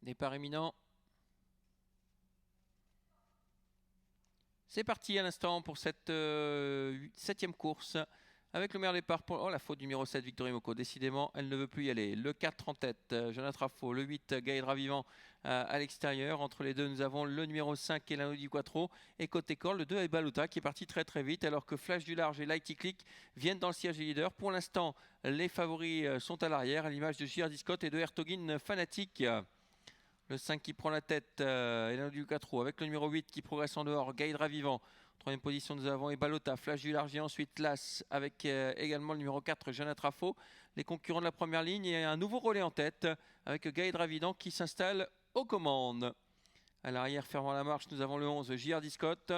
Départ imminent. C'est parti à l'instant pour cette 7e course. Avec le meilleur départ pour la faute du numéro 7, Victory Moko. Décidément, elle ne veut plus y aller. Le 4 en tête, Jonathan Trafo. Le 8, Gaël Vivant à l'extérieur. Entre les deux, nous avons le numéro 5, Elano Di Quattro. Et côté col, le 2 est Baluta qui est parti très très vite. Alors que Flash du Large et Lighty Click viennent dans le siège des leaders. Pour l'instant, les favoris sont à l'arrière, à l'image de J.R. Scott et de Hertogin Fanatic. Le 5 qui prend la tête, Elano Di Quattro, avec le numéro 8 qui progresse en dehors, Gaïdra Vivant. Troisième position, nous avons Ebalota, Flash du Large et ensuite Las, avec également le numéro 4, Jeanne Trafo. Les concurrents de la première ligne et un nouveau relais en tête, avec Gaïdra Vivant qui s'installe aux commandes. À l'arrière, fermant la marche, nous avons le 11, J.R. Scott.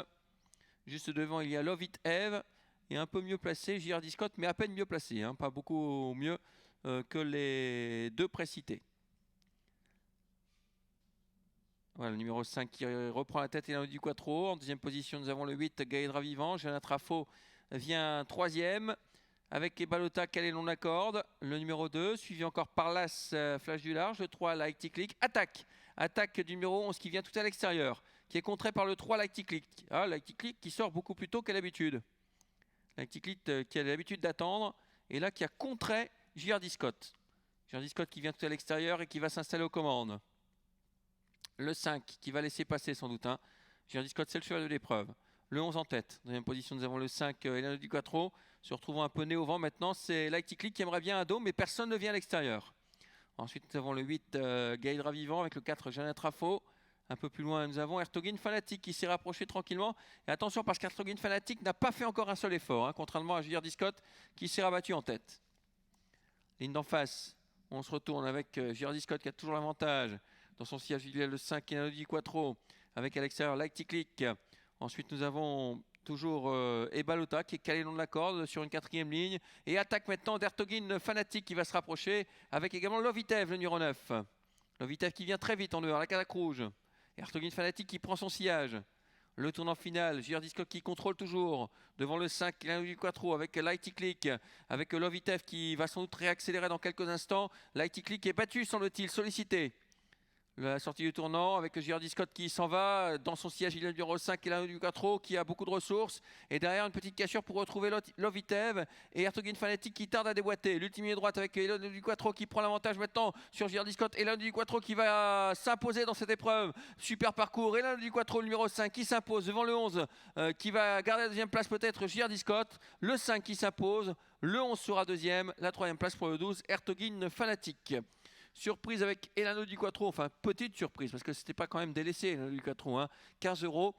Juste devant, il y a Love It Eve. Et un peu mieux placé, J.R. Scott, mais à peine mieux placé, hein, pas beaucoup mieux que les deux précités. Voilà, le numéro 5 qui reprend la tête, Elano Di Quattro. En deuxième position, nous avons le 8, Gaëdra Vivant. Jeanne Trafo vient troisième. Avec Ebalota, calé long la corde. Le numéro 2, suivi encore par Las, Flash du Large. Le 3, Lighty Click. Attaque du numéro 11 qui vient tout à l'extérieur. Qui est contré par le 3, Lighty Click. Ah, Lighty Click qui sort beaucoup plus tôt qu'à l'habitude. Lighty Click qui a l'habitude d'attendre. Et là, qui a contré J.R. Scott. J.R. Scott qui vient tout à l'extérieur et qui va s'installer aux commandes. Le 5 qui va laisser passer sans doute. Hein. J.R. Scott, c'est le cheval de l'épreuve. Le 11 en tête. Deuxième position, nous avons le 5, Elano Di Quattro. Se retrouvant un peu nez au vent maintenant. C'est Lighty Click qui aimerait bien un dos, mais personne ne vient à l'extérieur. Ensuite, nous avons le 8, Gaëdra Vivant avec le 4, Jeanne Trafo. Un peu plus loin, nous avons Hertogin Fanatic qui s'est rapproché tranquillement. Et attention, parce qu'Hertogin Fanatic n'a pas fait encore un seul effort, hein, contrairement à J.R. Scott qui s'est rabattu en tête. Ligne d'en face, on se retourne avec J.R. Scott qui a toujours l'avantage. Dans son siège, il y a le 5, Elano Di Quattro, avec à l'extérieur Lighty Click. Ensuite, nous avons toujours Ebalota qui est calé long de la corde sur une 4e ligne. Et attaque maintenant d'Hertogin Fanatic qui va se rapprocher, avec également Lovitev, le numéro 9. Lovitev qui vient très vite en dehors, la calaque rouge. Hertogin Fanatic qui prend son sillage. Le tournant final, J.R. Scott qui contrôle toujours devant le 5, Elano Di Quattro avec Lighty Click, avec Lovitev qui va sans doute réaccélérer dans quelques instants. Lighty Click est battu, semble-t-il, sollicité. La sortie du tournant avec J.R. Scott qui s'en va. Dans son siège, il y a le numéro 5, Elano Di Quattro qui a beaucoup de ressources. Et derrière, une petite cassure pour retrouver Lovitev. Et Hertogin Fanatic qui tarde à déboîter. L'ultime ligne droite avec Elano Di Quattro qui prend l'avantage maintenant sur J.R. Scott. Elano Di Quattro qui va s'imposer dans cette épreuve. Super parcours. Elano Di Quattro, le numéro 5 qui s'impose devant le 11 qui va garder la deuxième place peut-être J.R. Scott. Le 5 qui s'impose. Le 11 sera deuxième. La troisième place pour le 12, Hertogin Fanatic. Surprise avec Elano Di Quattro, enfin petite surprise parce que c'était pas quand même délaissé Elano Di Quattro, hein. 15 €.